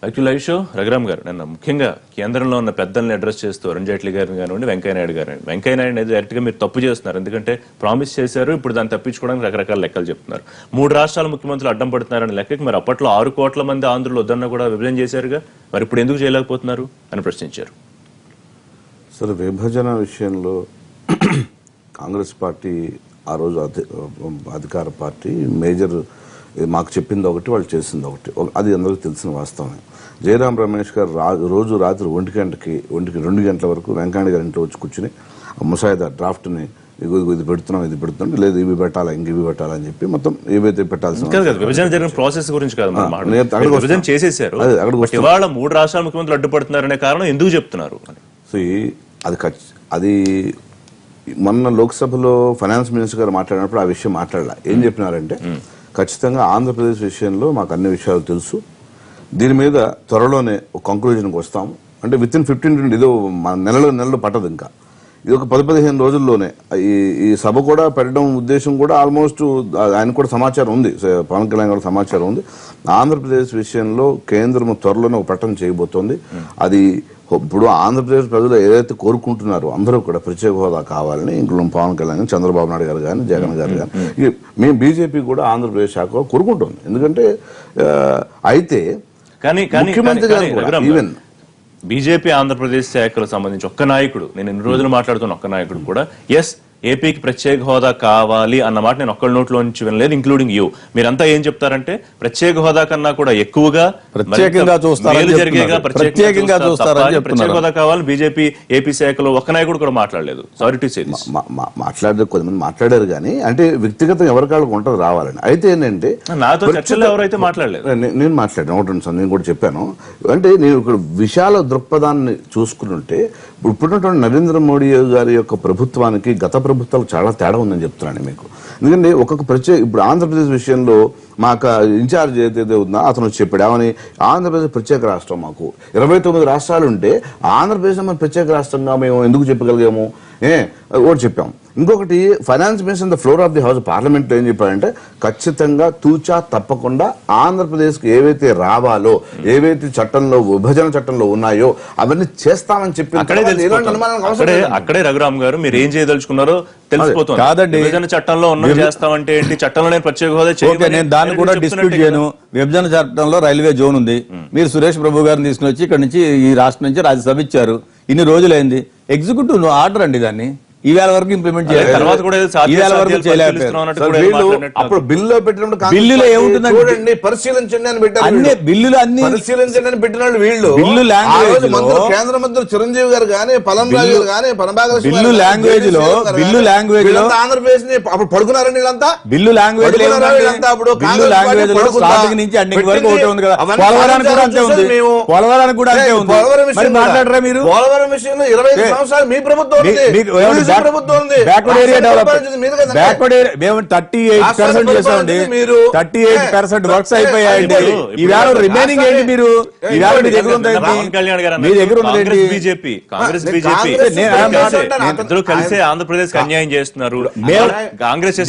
Actual live show Raghuram గారు నిన్న ముఖ్యంగా కేంద్రంలో ఉన్న పెద్దల్ని అడ్రస్ చేస్తూ అరుణ్ జైట్లీ గారిని కానివ్వండి వెంకయ్య నాయుడు గారిని వెంకయ్య నాయుడు అనేది డైరెక్ట్గా మీరు తప్పు చేస్తున్నారు, ఎందుకంటే ప్రామిస్ చేశారు, ఇప్పుడు దాన్ని తప్పించుకోవడానికి రకరకాల లెక్కలు చెప్తున్నారు. 3 రాష్ట్రాల ముఖ్యమంత్రులు అడ్డం పడుతున్నారని లెక్కకి మరి అప్పట్లో 6 కోట్ల మంది ఆంధ్రులు వద్దన్న కూడా విభజన చేశారుగా, మరి ఇప్పుడు ఎందుకు చేయలేకపోతున్నారు అని ప్రశ్నించారు. సరే, విభజన విషయంలో కాంగ్రెస్ పార్టీ ఆ రోజు అధికార పార్టీ మేజర్ మాకు చెప్పింది ఒకటి, వాళ్ళు చేసింది ఒకటి, అది అందరికీ తెలిసిన వాస్తవమే. జయరాం రమేష్ గారు రోజు రాత్రి 1 గంటకి 2 గంటల వరకు వెంకయ్య గారి ఇంట్లో వచ్చి కూర్చుని ముసాయిదా డ్రాఫ్ట్ని ఇది పెడుతున్నాం లేదు ఇవి పెట్టాలా ఇవి పెట్టాలని చెప్పి మొత్తం ఏవైతే పెట్టాల్సిన విభజన జరిగిన ప్రాసెస్ గురించి కాదు, విభజన చేసేసారు, ఇవాళ 3 రాష్ట్రాల ముఖ్యమంత్రులు అడ్డుపడుతున్నారనే కారణం ఎందుకు చెప్తున్నారు? సో అది మొన్న లోక్సభలో ఫైనాన్స్ మినిస్టర్ గారు మాట్లాడినప్పుడు ఆ విషయం మాట్లాడాల. ఏం చెప్పినారంటే ఖచ్చితంగా ఆంధ్రప్రదేశ్ విషయంలో మాకు అన్ని విషయాలు తెలుసు, దీని మీద త్వరలోనే ఒక కంక్లూజన్కి వస్తాము. అంటే విత్-ఇన్ 15 ఇదో నెలలు పట్టదు, ఇంకా ఇది ఒక 10-15 రోజుల్లోనే ఈ సభ కూడా పెట్టడం ఉద్దేశం కూడా ఆల్మోస్ట్ ఆయన కూడా సమాచారం ఉంది, పవన్ కళ్యాణ్ కూడా సమాచారం ఉంది. ఆంధ్రప్రదేశ్ విషయంలో కేంద్రం త్వరలోనే ఒక ప్రకటన చేయబోతోంది. అది ఇప్పుడు ఆంధ్రప్రదేశ్ ప్రజలు ఏదైతే కోరుకుంటున్నారో అందరూ కూడా ప్రత్యేక హోదా కావాలని, ఇంట్లో పవన్ కళ్యాణ్ కానీ చంద్రబాబు నాయుడు గారు కానీ జగన్ గారు కానీ మేము బీజేపీ కూడా ఆంధ్రప్రదేశ్ శాఖ కోరుకుంటుంది. ఎందుకంటే అయితే ముఖ్యమంత్రి గారు కూడా ఈవెన్ బీజేపీ ఆంధ్రప్రదేశ్ శాఖలకు సంబంధించి ఒక్క నాయకుడు, నేను ఇన్ని రోజులు మాట్లాడుతున్న ఒక్క నాయకుడు కూడా ఎస్ ఏపీకి ప్రత్యేక హోదా కావాలి అన్న మాట నేను ఒక్కళ్ళ నోట్లో నుంచి వినలేదు, ఇంక్లూడింగ్ యూ. మీరంతా ఏం చెప్తారంటే ప్రత్యేక హోదా కన్నా కూడా ఎక్కువగా ప్రత్యేక హోదా కావాలి బీజేపీ ఏపీ శాఖలో ఒక్క నాయకుడు కూడా మాట్లాడలేదు. Sorry to say this. మాట్లాడలేదు, కొంతమంది మాట్లాడారు కానీ అంటే వ్యక్తిగతం ఎవరికాళ్ళకు ఉంటుంది రావాలని. అయితే ఏంటంటే నాతో చర్చలో ఎవరైతే మాట్లాడలేదు, నేను మాట్లాడాను ఒకటి, నేను కూడా చెప్పాను. అంటే నేను ఇక్కడ విశాల దృక్పథాన్ని చూసుకుంటుంటే ఇప్పుడున్నటువంటి నరేంద్ర మోడీ గారి యొక్క ప్రభుత్వానికి గత ప్రభుత్వాలు చాలా తేడా ఉందని చెప్తున్నాను మీకు. ఎందుకంటే ఒక్కొక్క ఇప్పుడు ఆంధ్రప్రదేశ్ విషయంలో మాకు ఇన్ఛార్జ్ ఏదైతే ఉందో అతను చెప్పాడు ఏమని, ఆంధ్రప్రదేశ్ ప్రత్యేక రాష్ట్రం, మాకు 29 రాష్ట్రాలు ఉంటే ఆంధ్రప్రదేశ్ మనం ప్రత్యేక రాష్ట్రంగా మేము ఎందుకు చెప్పగలిగాము ఒకటి చెప్పాం. ఇంకొకటి finance minister the floor of the house parliament ఏం చెప్పారంటే ఖచ్చితంగా తూచా తప్పకుండా ఆంధ్రప్రదేశ్కి ఏవైతే రావాలో, ఏవైతే చట్టంలో విభజన చట్టంలో ఉన్నాయో అవన్నీ చేస్తామని చెప్పి అక్కడే రఘురామ్ గారు మీరు ఏం చేయదలుచుకున్నారో తెలిసిపోతుంది. కాదండి, విభజన చట్టంలో ఉన్నది చేస్తామంటే ఏంటి, చట్టంలో ప్రత్యేక హోదా నేను దాన్ని కూడా డిస్ప్యూట్ చేయను. విభజన చట్టంలో రైల్వే జోన్ ఉంది, మీరు సురేష్ ప్రభు గారిని తీసుకుని వచ్చి ఇక్కడ నుంచి ఈ రాష్ట్రం నుంచి రాజ్యసభ ఇచ్చారు, ఇన్ని రోజులైంది. ఎగ్జిక్యూటివ్ ఆర్డర్ అండి, దాన్ని ఈవేళ వరకు ఇంప్లిమెంట్ చేయాలి, తర్వాత కూడా అప్పుడు బిల్లులో పెట్టినప్పుడు బిల్లులో ఏముంటుందండి పరిశీలించండి అని పెట్టారు. అన్ని బిల్లులు అన్ని పరిశీలించండి అని పెట్టిన వీళ్ళు బిల్లు లాంగ్వేజ్ కేంద్ర మంత్రులు చిరంజీవి గారు కానీ పలంరాజు గారు కానీ బిల్లు లాంగ్వేజ్ లో ఆంధ్రప్రదేశ్ ని అప్పుడు పడుకున్నారండి వీళ్ళంతా. బిల్లు లాంగ్వేజ్ బిల్లు లాంగ్వేజ్ లో స్టార్టింగ్ నుంచి ఎండింగ్ వరకు ఒకటే ఉంది కదా. పోలవరానికి కూడా అంతే ఉంది, పోలవరానికి కూడా అంతే ఉంది. మాట్లాడరా మీరు? పోలవరం విషయంలో 25 సంవత్సరాలు మీ ప్రభుత్వం backward area development, backward area మేము 38% చేసామండి, 38% వర్క్స్ అయిపోయాయండి. ఈవేళ రిమైనింగ్ ఏంటి? మీరు ఈవేళ మీ దగ్గర ఉంది, మీ దగ్గర ఉన్నది బీజేపీ, కాంగ్రెస్ బీజేపీ ఇద్దరు కలిసి ఆంధ్రప్రదేశ్ అన్యాయం చేస్తున్నారు. కాంగ్రెస్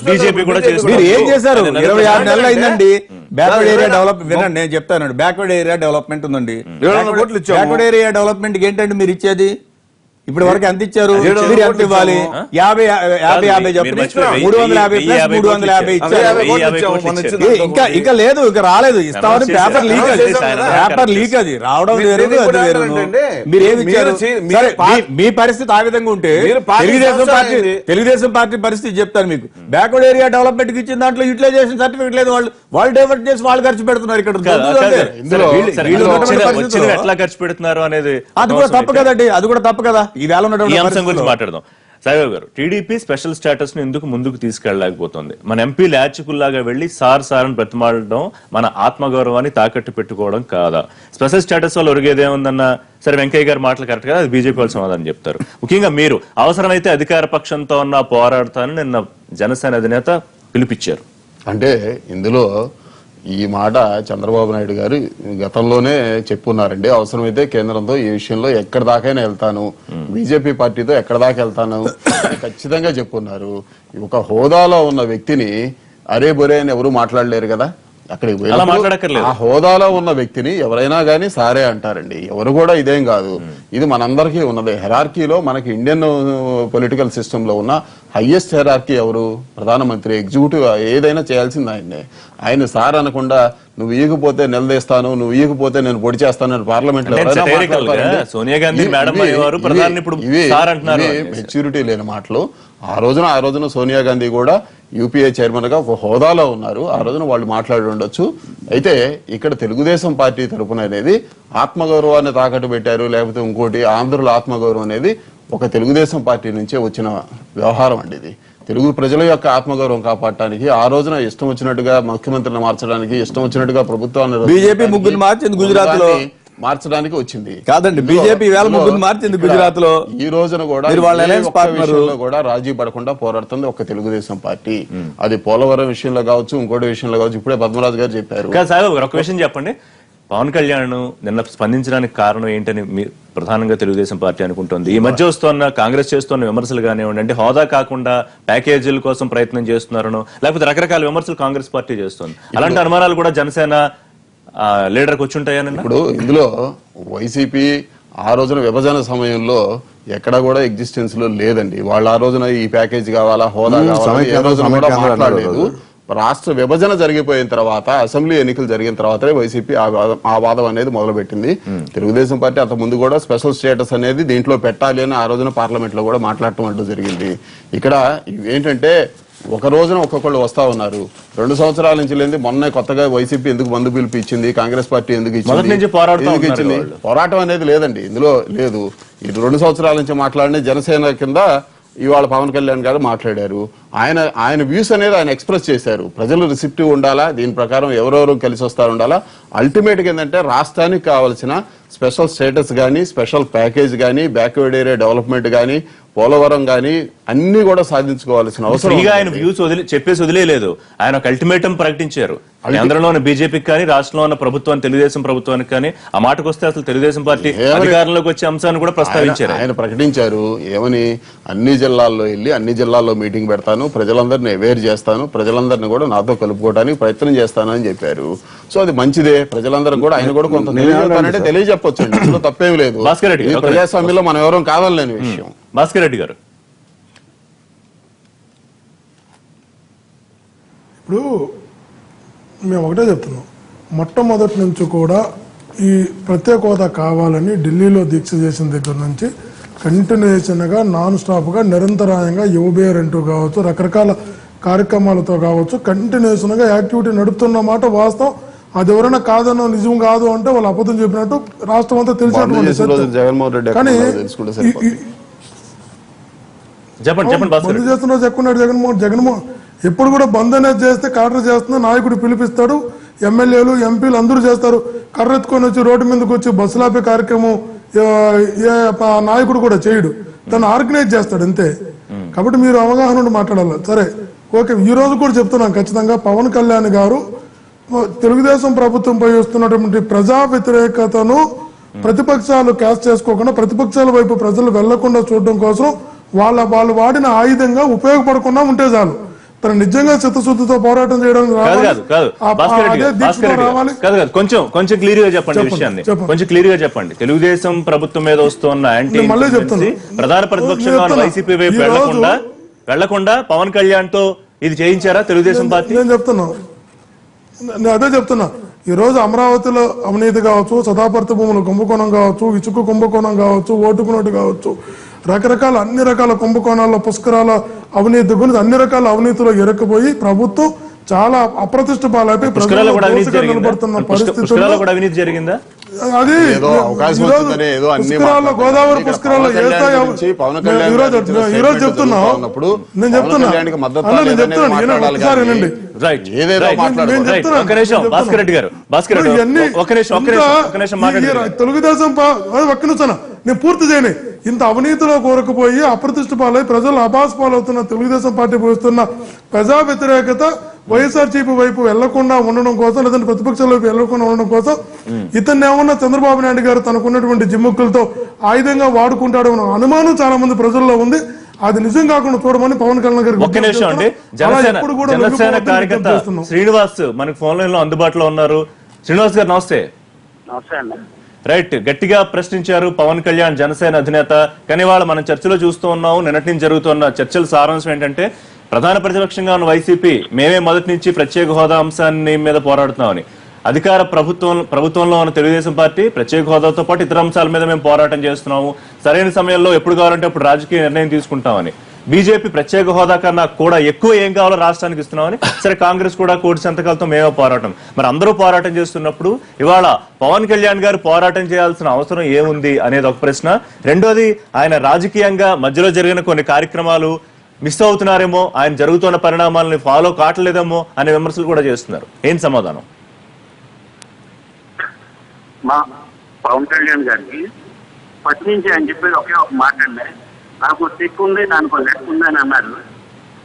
బీజేపీ కూడా చేస్తున్నారు. మీరు ఏం చేశారు? 26 నెలలు అయిందండి. బ్యాక్వర్డ్ ఏరియా డెవలప్మెంట్ వినండి, నేను చెప్తానండి. బ్యాక్వర్డ్ ఏరియా డెవలప్మెంట్ ఉందండి. బ్యాక్వర్డ్ ఏరియా డెవలప్మెంట్ ఏంటండి మీరు ఇచ్చేది? ఇప్పుడు వరకు ఎంత ఇచ్చారు? మీరు ఎంత ఇవ్వాలి? 50 చెప్పండి, 350 ప్లస్ 350 ఇచ్చారు. ఇంకా లేదు, ఇంకా రాలేదు. ఇస్తామని పేపర్ లీక్, పేపర్ లీక్, అది రావడం వేరు, అది వేరు. మీరు ఏమి ఇచ్చారు? మీ పరిస్థితి ఆ విధంగా ఉంటే తెలుగుదేశం పార్టీ పరిస్థితి చెప్తాను మీకు. బ్యాక్వర్డ్ ఏరియా డెవలప్మెంట్ కి ఇచ్చిన దాంట్లో యూటిలైజేషన్ సర్టిఫికేట్ లేదు, వాళ్ళు డైవర్ట్ చేసి వాళ్ళు ఖర్చు పెడుతున్నారు. ఇక్కడ ఎట్లా ఖర్చు పెడుతున్నారు అనేది అది కూడా తప్పు కదండి, అది కూడా తప్పు కదా. ఈ అంశం గురించి మాట్లాడదాం. సాయిబాబు గారు, టీడీపీ స్పెషల్ స్టేటస్ ను ఎందుకు ముందుకు తీసుకెళ్లలేకపోతుంది? మన ఎంపీ లాచుకుల్లాగా వెళ్లి సార్ అని బ్రతిమాడడం మన ఆత్మగౌరవాన్ని తాకట్టు పెట్టుకోవడం కాదా? స్పెషల్ స్టేటస్ వల్ల ఒరిగేదేముందన్న సరే వెంకయ్య గారు మాటలు కరెక్ట్ కదా, అది బీజేపీ వాళ్ళు సమాధానం చెప్తారు. ముఖ్యంగా మీరు అవసరమైతే అధికార పక్షంతో ఉన్న పోరాడతానని నిన్న జనసేన అధినేత పిలిపించారు. అంటే ఇందులో ఈ మాట చంద్రబాబు నాయుడు గారు గతంలోనే చెప్పున్నారండి. అవసరమైతే కేంద్రంతో ఈ విషయంలో ఎక్కడి దాకైనా వెళ్తాను, బీజేపీ పార్టీతో ఎక్కడి దాకా వెళ్తాను ఖచ్చితంగా చెప్పున్నారు. ఒక హోదాలో ఉన్న వ్యక్తిని అరే బొరే అని ఎవరు మాట్లాడలేరు కదా. అక్కడికి అలా పోయినప్పుడు మాట్లాడక్కర్లేదు. ఆ హోదాలో ఉన్న వ్యక్తిని ఎవరైనా గానీ సారే అంటారండి. ఎవరు కూడా ఇదేం కాదు, ఇది మనందరికీ ఉన్నదే. హెరార్కీలో మనకి ఇండియన్ పొలిటికల్ సిస్టమ్ లో ఉన్న హైయెస్ట్ హెరార్కీ ఎవరు? ప్రధానమంత్రి. ఎగ్జిక్యూటివ్ ఏదైనా చేయాల్సింది ఆయన్నే. ఆయన సార్ అనకుండా నువ్వు ఈగిపోతే నిలదీస్తాను, నువ్వు ఈగిపోతే నేను పొడి చేస్తాను పార్లమెంట్ లో అంటే satirical గా సోనియా గాంధీ మేడం అనేవారు, ప్రధాని ఇప్పుడు సార్ అంటున్నారు. మెచ్యూరిటీ లేని మాటలు. ఆ రోజున సోనియా గాంధీ కూడా యూపీఏ చైర్మన్ గా ఒక హోదాలో ఉన్నారు. ఆ రోజున వాళ్ళు మాట్లాడి ఉండొచ్చు. అయితే ఇక్కడ తెలుగుదేశం పార్టీ తరపున అనేది ఆత్మగౌరవాన్ని తాకట్టు పెట్టారు, లేకపోతే ఇంకోటి ఆంధ్రుల ఆత్మగౌరవం అనేది ఒక తెలుగుదేశం పార్టీ నుంచే వచ్చిన వ్యవహారం అండి. ఇది తెలుగు ప్రజల యొక్క ఆత్మగౌరవం కాపాడటానికి ఆ రోజున ఇష్టం వచ్చినట్టుగా ముఖ్యమంత్రిని మార్చడానికి, ఇష్టం వచ్చినట్టుగా ప్రభుత్వాన్ని బీజేపీ ముగ్గురు మార్చింది గుజరాత్ లో, మార్చడానికి వచ్చింది కాదండి. బీజేపీ వేల ముగ్గురు మార్చింది గుజరాత్ లో. ఈ రోజున కూడా వాళ్ళ alliance partner కూడా రాజీ పడకుండా పోరాడుతుంది ఒక తెలుగుదేశం పార్టీ. అది పోలవరం విషయంలో కావచ్చు, ఇంకోటి విషయంలో కావచ్చు. ఇప్పుడే పద్మరాజు గారు చెప్పారు. సార్ ఒక విషయం చెప్పండి, పవన్ కళ్యాణ్ నిన్న స్పందించడానికి కారణం ఏంటని మీరు ప్రధానంగా తెలుగుదేశం పార్టీ అనుకుంటుంది? ఈ మధ్య వస్తున్న కాంగ్రెస్ చేస్తున్న విమర్శలు కానివ్వండి, అంటే హోదా కాకుండా ప్యాకేజీల కోసం ప్రయత్నం చేస్తున్నారనో, లేకపోతే రకరకాల విమర్శలు కాంగ్రెస్ పార్టీ చేస్తుంది. అలాంటి అనుమానాలు కూడా జనసేన లీడర్కి వచ్చి ఉంటాయని. ఇప్పుడు ఇందులో వైసీపీ ఆ రోజున విభజన సమయంలో ఎక్కడ కూడా ఎగ్జిస్టెన్స్ లో లేదండి. వాళ్ళు ఆ రోజున ఈ ప్యాకేజ్ కావాలా, హోదా కావాలా, ఏ రోజున కూడా మాట్లాడలేదు. రాష్ట్ర విభజన జరిగిపోయిన తర్వాత, అసెంబ్లీ ఎన్నికలు జరిగిన తర్వాతనే వైసీపీ ఆ వాదం అనేది మొదలుపెట్టింది. తెలుగుదేశం పార్టీ అంత ముందు కూడా స్పెషల్ స్టేటస్ అనేది దీంట్లో పెట్టాలి అని ఆ రోజున పార్లమెంట్ లో కూడా మాట్లాడటం అంటూ జరిగింది. ఇక్కడ ఏంటంటే ఒక రోజున ఒక్కొక్కళ్ళు వస్తా ఉన్నారు. 2 సంవత్సరాల నుంచి లేని మొన్న కొత్తగా వైసీపీ ఎందుకు బంధు పిలుపు ఇచ్చింది, కాంగ్రెస్ పార్టీ ఎందుకు ఇచ్చింది? పోరాటం అనేది లేదండి, ఇందులో లేదు. ఈ 2 సంవత్సరాల నుంచి మాట్లాడిన జనసేన కింద ఇవాళ పవన్ కళ్యాణ్ గారు మాట్లాడారు. ఆయన వ్యూస్ అనేది ఆయన ఎక్స్ప్రెస్ చేశారు. ప్రజలు రిసెప్టివ్ ఉండాలా, దీని ప్రకారం ఎవరెవరు కలిసి వస్తారు ఉండాలా. అల్టిమేట్ గా ఏంటంటే రాష్ట్రానికి కావాల్సిన స్పెషల్ స్టేటస్ గానీ, స్పెషల్ ప్యాకేజ్ గానీ, బ్యాక్వర్డ్ ఏరియా డెవలప్మెంట్ గానీ, పోలవరం గానీ అన్ని కూడా సాధించుకోవాల్సిన అవసరం. ఆయన వ్యూస్ చెప్పేసి వదిలేదు. ఆయన ఒక అల్టిమేటం ప్రకటించారు. కేంద్రంలోని బీజేపీకి కానీ, రాష్ట్రంలో ఉన్న ప్రభుత్వాన్ని, తెలుగుదేశం ప్రభుత్వానికి కానీ. ఆ మాటకు వస్తే అసలు తెలుగుదేశం పార్టీ అధికారంలోకి వచ్చే అంశాన్ని కూడా ప్రస్తావించారు. ఆయన ప్రకటించారు ఏమని, అన్ని జిల్లాల్లో వెళ్ళి అన్ని జిల్లాల్లో మీటింగ్ పెడతాను, ప్రజలందరినీ అవేర్ చేస్తాను, ప్రజలందరినీ కూడా నాతో కలుపుకోవడానికి ప్రయత్నం చేస్తాను అని చెప్పారు. సో అది మంచిదే. ప్రజలందరూ కూడా ఆయన కూడా కొంత తెలియజెప్పొచ్చు, అందులో తప్పేం లేదు. ప్రజాస్వామ్యంలో మనం ఎవరూ కావాలని విషయం. భాస్కర్ రెడ్డి గారు, ఇప్పుడు మేము ఒకటే చెప్తున్నాం, మొట్టమొదటి నుంచి కూడా ఈ ప్రత్యేక హోదా కావాలని ఢిల్లీలో దీక్ష చేసిన దగ్గర నుంచి కంటిన్యూషన్గా నాన్ స్టాప్గా నిరంతరాయంగా యువబేర్ అంటూ కావచ్చు, రకరకాల కార్యక్రమాలతో కావచ్చు, కంటిన్యూషన్గా యాక్టివిటీ నడుపుతున్న మాట వాస్తవం. అది ఎవరైనా కాదనో నిజం కాదు అంటే వాళ్ళు అబద్ధం చెప్పినట్టు రాష్ట్రం అంతా తెలిసినటువంటి. కానీ బంద్ చేస్తున్న చెప్పుకున్నాడు జగన్మోహన్ ఎప్పుడు కూడా బంద్ అనేది చేస్తే కర్ర చేస్తున్న నాయకుడు పిలిపిస్తాడు, ఎమ్మెల్యేలు ఎంపీలు అందరూ చేస్తారు. కర్ర ఎత్తుకొని వచ్చి రోడ్డు మీదకి వచ్చి బస్సులాపే కార్యక్రమం ఏ నాయకుడు కూడా చేయడు, తను ఆర్గనైజ్ చేస్తాడు అంతే. కాబట్టి మీరు అవగాహన ఉండి మాట్లాడాలి. సరే ఓకే, ఈ రోజు కూడా చెప్తున్నాం ఖచ్చితంగా పవన్ కళ్యాణ్ గారు తెలుగుదేశం ప్రభుత్వంపై వస్తున్నటువంటి ప్రజా వ్యతిరేకతను ప్రతిపక్షాలు క్యాష్ చేసుకోకుండా ప్రతిపక్షాల వైపు ప్రజలు వెళ్లకుండా చూడడం కోసం వాళ్ళు వాడిన ఆయుధంగా ఉపయోగపడకుండా ఉంటే చాలు. తను నిజంగా చిత్తశుద్ధితో పోరాటం చేయడానికి కొంచెం క్లియర్ గా చెప్పండి విషయాన్ని, కొంచెం క్లియర్ గా చెప్పండి. తెలుగుదేశం ప్రభుత్వం మీద వస్తున్న మళ్ళీ చెప్తున్నా, ప్రధాన ప్రతిపక్షంగా వైసీపీ వైపు వెళ్లకుండా పవన్ కళ్యాణ్ తో ఇది చేయించారా తెలుగుదేశం పార్టీ? నేను అదే చెప్తున్నా. ఈ రోజు అమరావతిలో అవినీతి కావచ్చు, సదాపర్తి భూముల కుంభకోణం కావచ్చు, ఇసుక కుంభకోణం కావచ్చు, ఓటుకున్నట్టు కావచ్చు, రకరకాల అన్ని రకాల కుంభకోణాల్లో పుష్కరాల అవినీతి గురించి అన్ని రకాల అవినీతిలో ఇరకపోయి ప్రభుత్వం చాలా అప్రతిష్ట పాలైపోయి నిలబడుతున్న పరిస్థితుల్లో అది పుష్కరాల్లో, గోదావరి పుష్కరాల్లో ఈరోజు చెప్తున్నా, నేను చెప్తున్నా తెలుగుదేశం ఒక్క నిమిషం నేను పూర్తి చేయని ఇంత అవినీతిలో కోరకపోయి అప్రతిష్ట పాలై ప్రజలు అబాస్ పాలవుతున్న తెలుగుదేశం పార్టీ పోస్తున్న ప్రజా వ్యతిరేకత వైఎస్ఆర్సీపీ వైపు వెళ్లకుండా ఉండడం కోసం, లేదంటే ప్రతిపక్షాల వైపు వెళ్లకుండా ఉండడం కోసం ఇతన్ని ఏమన్నా చంద్రబాబు నాయుడు గారు తనకున్నటువంటి జిమ్ముక్కులతో ఆయుధంగా వాడుకుంటాడు అనుమానం చాలా మంది ప్రజల్లో ఉంది. అది నిజం కాకుండా చూడమని పవన్ కళ్యాణ్ గారికి ఒక్క నిమిషం అండి. జనసేన కార్యకర్త శ్రీనివాస్ మనకి ఫోన్ లైన్ లో అందుబాటులో ఉన్నారు. శ్రీనివాస్ గారు నమస్తే. నమస్తే అండి. రైట్, గట్టిగా ప్రశ్నించారు పవన్ కళ్యాణ్ జనసేన అధినేత. కానీ వాళ్ళు మనం చర్చలో చూస్తూ ఉన్నాం, నిన్నటి నుంచి జరుగుతున్న చర్చల సారాంశం ఏంటంటే ప్రధాన ప్రతిపక్షంగా ఉన్న వైసీపీ మేమే మొదటి నుంచి ప్రత్యేక హోదా అంశాన్ని మీద పోరాడుతున్నామని, అధికార ప్రభుత్వంలో ఉన్న తెలుగుదేశం పార్టీ ప్రత్యేక హోదాతో పాటు ఇతర అంశాల మీద మేము పోరాటం చేస్తున్నాము, సరైన సమయంలో ఎప్పుడు కావాలంటే అప్పుడు రాజకీయ నిర్ణయం తీసుకుంటామని, బీజేపీ ప్రత్యేక హోదా కన్నా కూడా ఎక్కువ ఏం కావాలో రాష్ట్రానికి ఇస్తున్నామని, సరే కాంగ్రెస్ కూడా కోటి సంతకాలతో మేమే పోరాటం. మరి అందరూ పోరాటం చేస్తున్నప్పుడు ఇవాళ పవన్ కళ్యాణ్ గారు పోరాటం చేయాల్సిన అవసరం ఏముంది అనేది ఒక ప్రశ్న. రెండోది, ఆయన రాజకీయంగా మధ్యలో జరిగిన కొన్ని కార్యక్రమాలు మిస్ అవుతున్నారేమో, ఆయన జరుగుతున్న పరిణామాలని ఫాలో కావట్లేదేమో అనే విమర్శలు కూడా చేస్తున్నారు. ఏం సమాధానం? మా పవన్ కళ్యాణ్ గారికి ఫస్ట్ నుంచి ఆయన చెప్పేది ఒకే ఒక మాట అండి, నాకు టెక్ ఉంది, దానికి లెక్క ఉంది అని అన్నారు.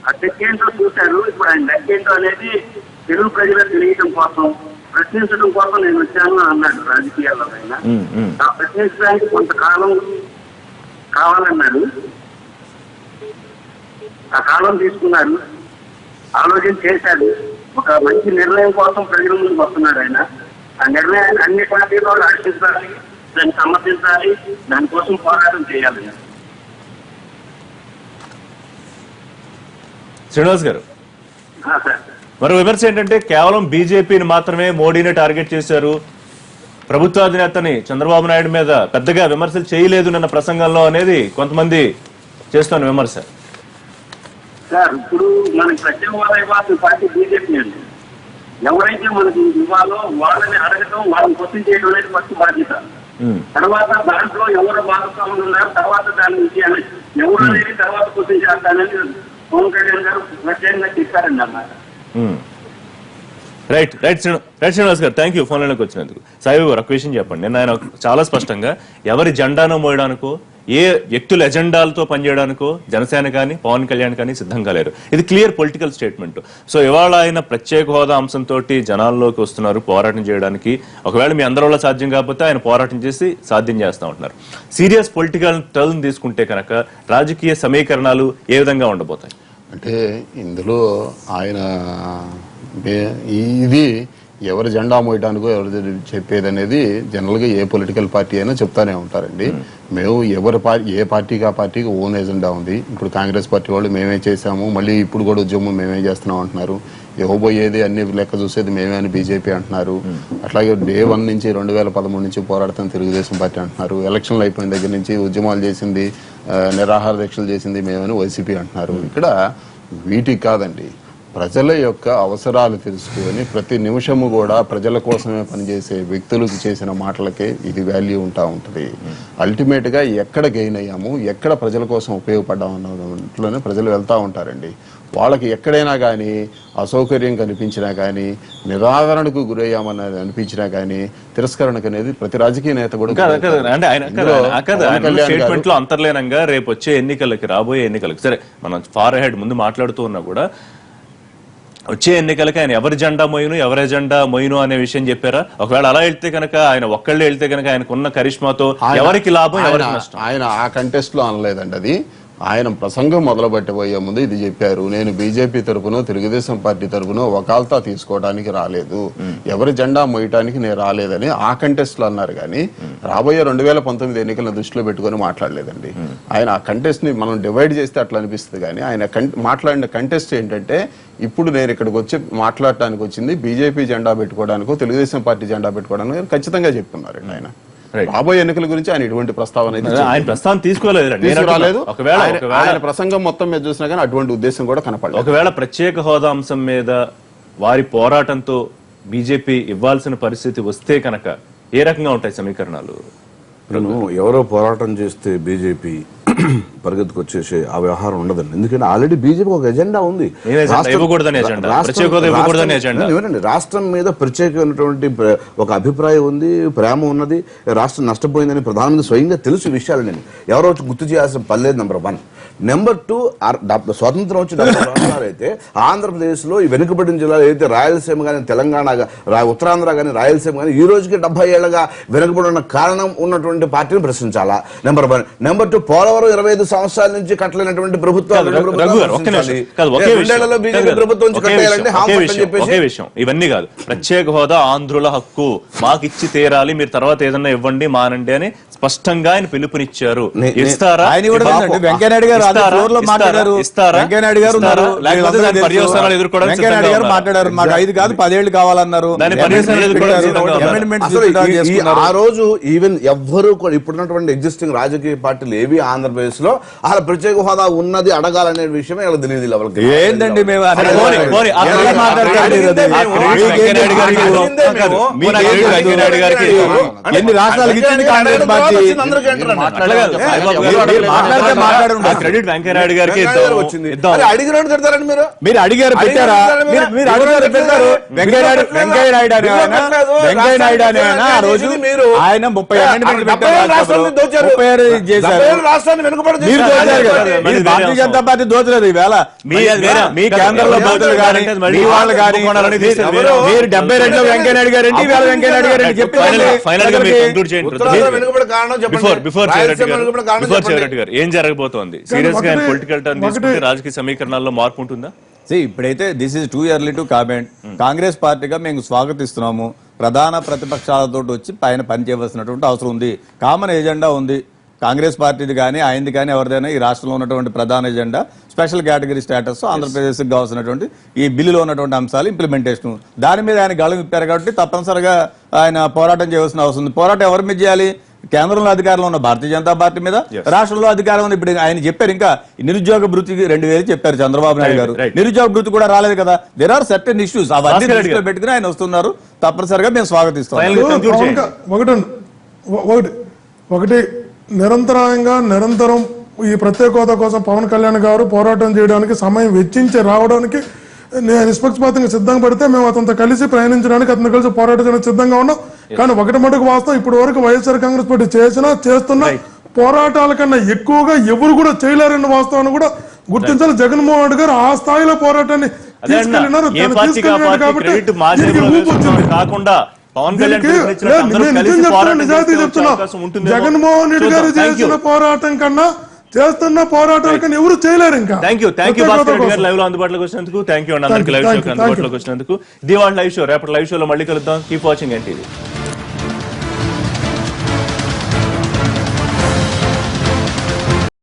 ఆ టెక్ ఏంటో చూశారు. ఇప్పుడు ఆయన లెక్క ఏంటో అనేది తెలుగు ప్రజలకు తెలియడం కోసం, ప్రశ్నించడం కోసం నేను వచ్చాను అన్నాడు. రాజకీయాల్లో ఆయన ఆ ప్రశ్నించడానికి కొంతకాలం కావాలన్నాడు. ఆ కాలం తీసుకున్నారు, ఆలోచన చేశారు. ఒక మంచి నిర్ణయం కోసం ప్రజల ముందుకు వస్తున్నాడు ఆయన. ఆ నిర్ణయాన్ని అన్ని పార్టీలో రక్షించాలి, దాన్ని సమర్థించాలి, దానికోసం పోరాటం చేయాలి. శ్రీనివాస్ గారు, సార్, మరో విమర్శ ఏంటంటే కేవలం బీజేపీని మాత్రమే మోడీని టార్గెట్ చేశారు, ప్రభుత్వాధినేతని చంద్రబాబు నాయుడు మీద పెద్దగా విమర్శలు చేయలేదు నిన్న ప్రసంగంలో అనేది కొంతమంది చేస్తున్న విమర్శ. సార్ ఇప్పుడు మనకి ప్రత్యేక హోదా ఇవ్వాల్సిన పార్టీ బీజేపీ అండి. ఎవరైతే మనకి ఇవ్వాలో వాళ్ళని అడగటం, వాళ్ళని క్వశ్చన్ చేయడం అనేది ఫస్ట్ బాధ్యత. తర్వాత దాంట్లో ఎవరు భాగస్వాములు ఉన్నారు, తర్వాత దాని నుంచి ఎవరు అనేది తర్వాత క్వశ్చన్ చేస్తానని పవన్ కళ్యాణ్ గారు ప్రత్యేకంగా చెప్పారండి అన్నమాట. రైట్ రైట్ శ్రీనివాస్ గారు, థ్యాంక్ యూ ఫోన్ లైన్కి వచ్చినందుకు. సాయి గారు, ఒక విషయం చెప్పండి. నిన్న ఆయన చాలా స్పష్టంగా ఎవరి జెండానో మోయడానికో, ఏ వ్యక్తుల ఎజెండాలతో పనిచేయడానికో జనసేన కానీ పవన్ కళ్యాణ్ కానీ సిద్ధంగా లేరు. ఇది క్లియర్ పొలిటికల్ స్టేట్మెంట్. సో ఇవాళ ఆయన ప్రత్యేక హోదా అంశంతో జనాల్లోకి వస్తున్నారు పోరాటం చేయడానికి. ఒకవేళ మీ అందరి వల్ల సాధ్యం కాకపోతే ఆయన పోరాటం చేసి సాధ్యం చేస్తూ ఉంటున్నారు. సీరియస్ పొలిటికల్ టర్న్ తీసుకుంటే కనుక రాజకీయ సమీకరణాలు ఏ విధంగా ఉండబోతాయి? అంటే ఇందులో ఆయన ఇది ఎవరి జెండా మోయడానికో ఎవరు చెప్పేది అనేది జనరల్గా ఏ పొలిటికల్ పార్టీ అయినా చెప్తానే ఉంటారండి. మేము ఏ పార్టీకి ఆ పార్టీకి ఓన్ ఎజెండా ఉంది. ఇప్పుడు కాంగ్రెస్ పార్టీ వాళ్ళు మేమే చేసాము, మళ్ళీ ఇప్పుడు కూడా ఉద్యమం మేమే చేస్తున్నాం అంటున్నారు. ఇవ్వబోయేది అన్ని లెక్క చూసేది మేమే అని బీజేపీ అంటున్నారు. అట్లాగే Day 1 నుంచి 2013 నుంచి పోరాడుతున్న తెలుగుదేశం పార్టీ అంటున్నారు. ఎలక్షన్లు అయిపోయిన దగ్గర నుంచి ఉద్యమాలు చేసింది, నిరాహార దీక్షలు చేసింది మేమని వైసీపీ అంటున్నారు. ఇక్కడ వీటికి కాదండి, ప్రజల యొక్క అవసరాలు తెలుసుకొని ప్రతి నిమిషము కూడా ప్రజల కోసమే పనిచేసే వ్యక్తులకు చేసిన మాటలకే ఇది వాల్యూ ఉంటుంది. అల్టిమేట్ గా ఎక్కడ గెయిన్ అయ్యాము, ఎక్కడ ప్రజల కోసం ఉపయోగపడ్డాము అన్నట్లోనే ప్రజలు వెళ్తా ఉంటారండి. వాళ్ళకి ఎక్కడైనా కానీ అసౌకర్యం కనిపించినా కానీ, నిరాదరణకు గురయ్యామన్నది అనిపించినా కానీ, తిరస్కరణకు అనేది ప్రతి రాజకీయ నేత కూడా స్టేట్మెంట్ లో అంతర్లీనంగా రేపు వచ్చే ఎన్నికలకి, రాబోయే ఎన్నికలకి, సరే మనం ఫార్ హెడ్ ముందు మాట్లాడుతూ ఉన్నా కూడా వచ్చే ఎన్నికలకి ఆయన ఎవరి జెండా మోయును ఎవరి ఎజెండా మోయును అనే విషయం చెప్పారా? ఒకవేళ అలా వెళ్తే కనుక, ఆయన ఒక్కళ్ళే వెళ్తే కనుక ఆయనకున్న కరిష్మాతో ఎవరికి లాభం ఎవరికి నష్టం? ఆయన ఆ కంటెస్ట్ లో అనలేదండి. అది ఆయన ప్రసంగం మొదలు పెట్టబోయే ముందు ఇది చెప్పారు, నేను బీజేపీ తరపునో తెలుగుదేశం పార్టీ తరపునో వకాల్తా తీసుకోవడానికి రాలేదు, ఎవరి జెండా మోయటానికి నేను రాలేదని ఆ కంటెస్ట్ లో అన్నారు. కానీ రాబోయే 2019 ఎన్నికలను దృష్టిలో పెట్టుకుని మాట్లాడలేదండి. ఆయన ఆ కంటెస్ట్ ని మనం డివైడ్ చేస్తే అట్లా అనిపిస్తుంది. కానీ ఆయన మాట్లాడిన కంటెస్ట్ ఏంటంటే, ఇప్పుడు నేను ఇక్కడికి వచ్చి మాట్లాడటానికి వచ్చింది బీజేపీ జెండా పెట్టుకోవడానికో తెలుగుదేశం పార్టీ జెండా పెట్టుకోవడానికి ఖచ్చితంగా చెప్తున్నారండి. ఆయన రాబోయే ఎన్నికల గురించి ఆయన ఎటువంటి ప్రస్తావన తీసుకోలేదు. ఆయన ప్రసంగం మొత్తం మీద చూసినా కానీ అటువంటి ఉద్దేశం కూడా కనపడలేదు. ఒకవేళ ప్రత్యేక హోదా అంశం మీద వారి పోరాటంతో బీజేపీ ఇవ్వాల్సిన పరిస్థితి వస్తే కనుక ఏ రకంగా ఉంటాయి సమీకరణాలు? ఎవరో పోరాటం చేస్తే బీజేపీ పరిగెత్తుకొచ్చేసే ఆ వ్యవహారం ఉండదండి. ఎందుకంటే ఆల్రెడీ బీజేపీ ఒక ఎజెండా ఉంది. రాష్ట్రం మీద ప్రత్యేకమైనటువంటి ఒక అభిప్రాయం ఉంది, ప్రేమ ఉన్నది. రాష్ట్రం నష్టపోయిందని ప్రధానమంత్రి స్వయంగా తెలుసు విషయాలు. నేను ఎవరో వచ్చి గుర్తు చేయాల్సిన పర్లేదు. నెంబర్ 1. నెంబర్ 2, స్వతంత్రం వచ్చి 70 సంవత్సరాలు అయితే ఆంధ్రప్రదేశ్ లో ఈ వెనుకబడిన జిల్లాలు అయితే రాయలసీమ కానీ, తెలంగాణ, ఉత్తరాంధ్ర కానీ, రాయలసీమ కానీ ఈ రోజుకి 70 ఏళ్లుగా వెనుకబడి ఉన్న కారణం ఉన్నటువంటి పార్టీని ప్రశ్నించాలా? నెంబర్ 1. నెంబర్ 2, పోలవరం పోలవరం 25 సంవత్సరాల నుంచి కట్టలేనటువంటి ప్రభుత్వాలు రఘు గారు ఒక్క నిమిషం కాదు, ఒకే విషయం ఇవన్నీ కాదు. ప్రత్యేక హోదా ఆంధ్రుల హక్కు, మాకు ఇచ్చి తీరాలి, మీరు తర్వాత ఏదన్నా ఇవ్వండి మానండి అని స్పష్టంగా ఆయన పిలుపునిచ్చారు. ఇస్తారా? వెంకయ్యనాయుడు గారు పర్యవసానాలు ఎదుర్కోవడం మాట్లాడారు. మాకు 5 కాదు 10 ఏళ్ళు కావాలన్నారు. ఆ రోజు ఈవెన్ ఎవ్వరూ కూడా ఇప్పుడున్నటువంటి ఎగ్జిస్టింగ్ రాజకీయ పార్టీలు ఏవి ఆంధ్రప్రదేశ్ లో అసలు ప్రత్యేక హోదా ఉన్నది అడగాలనే విషయం ఇలా తెలియదు. లెవెల్కి ఏంటండి మేము ఎన్ని రాష్ట్రాలకి ఇచ్చింది కాంగ్రెస్ పార్టీ? క్రెడిట్ వెంకయ్యనాయుడు గారికి అడిగినట్టు తిడతారండి మీరు అడిగారు పెట్టారా? మీరు అడిగారు పెట్టారు. వెంకయ్యనాయుడు అనే ఆయన ఆ రోజు ఆయన 30 అమెండ్మెంట్లు పెట్టారు. భారతీయ జనతా పార్టీ దోచలేదు. ఈవేళ మీ కేంద్రంలో దోచలు కానీ మీ వాళ్ళు కానీ మీరు 72లో వెంకయ్యనాయుడు గారు ఏంటి, ఈవేళ వెంకయ్యనాయుడు గారు ఏంటి చెప్పి ఏం జరగబోతోంది? సీరియస్ గా పొలిటికల్ టర్న్ తీసుకుంటే రాజకీయ సమీకరణాల్లో మార్పు ఉంటుందా? ఇప్పుడైతే this is too early to comment. Congress పార్టీగా మేము స్వాగతిస్తున్నాము. ప్రధాన ప్రతిపక్షాలతో వచ్చి పైన పనిచేయవలసినటువంటి అవసరం ఉంది. కామన్ ఎజెండా ఉంది కాంగ్రెస్ పార్టీది కానీ ఆయనది కానీ ఎవరిదైనా. ఈ రాష్ట్రంలో ఉన్నటువంటి ప్రధాన ఎజెండా స్పెషల్ కేటగిరీ స్టేటస్, ఆంధ్రప్రదేశ్కి కావాల్సినటువంటి ఈ బిల్లులో ఉన్నటువంటి అంశాలు ఇంప్లిమెంటేషన్. దాని మీద ఆయన గళం ఇప్పారు కాబట్టి తప్పనిసరిగా ఆయన పోరాటం చేయవలసిన అవసరం ఉంది. పోరాటం ఎవరి మీద చేయాలి? కేంద్రంలో అధికారంలో ఉన్న భారతీయ జనతా పార్టీ మీద, రాష్ట్రంలో అధికారం ఉంది. ఇప్పుడు ఆయన చెప్పారు ఇంకా నిరుద్యోగ భృతికి 2000 చెప్పారు చంద్రబాబు నాయుడు గారు. నిరుద్యోగ భృతి కూడా రాలేదు కదా. దేర్ ఆర్ సర్టెన్ ఇష్యూస్, అవన్నీ దృష్టిలో పెట్టుకుని ఆయన వస్తున్నారు. తప్పనిసరిగా మేము స్వాగతిస్తాం. ఒకటి నిరంతరం ఈ ప్రత్యేక హోదా కోసం పవన్ కళ్యాణ్ గారు పోరాటం చేయడానికి సమయం వెచ్చించి రావడానికి నిష్పక్షపాతంగా సిద్ధంగా పడితే మేము అతనితో కలిసి ప్రయాణించడానికి, అతను కలిసి పోరాటం చేయడానికి సిద్ధంగా ఉన్నాం. కానీ ఒకటి మటుకు వాస్తవం, ఇప్పటి వరకు వైఎస్ఆర్ కాంగ్రెస్ పార్టీ చేస్తున్న పోరాటాల కన్నా ఎక్కువగా ఎవరు కూడా చేయలేరన్న వాస్తవాన్ని కూడా గుర్తించాలి. జగన్మోహన్ రెడ్డి గారు ఆ స్థాయిలో పోరాటాన్ని తీసుకెళ్లినారు. నిజాయితీ చెప్తున్నా, జగన్మోహన్ రెడ్డి గారు చేసిన పోరాటం కన్నా చేస్తున్న పోరాటాల కన్నా ఎవరు చేయలేరు. ఇంకా థ్యాంక్ యూ లైవ్ లో అందుబాటులోకి వచ్చినందుకు. థ్యాంక్ యూ అండి అందరికి లైవ్ షో అందుబాటులోకి వచ్చినందుకు. ఇది వాళ్ళ లైవ్ షో. రేపటి లైవ్ షోలో మళ్ళీ కలుద్దాం. Keep watching NTV.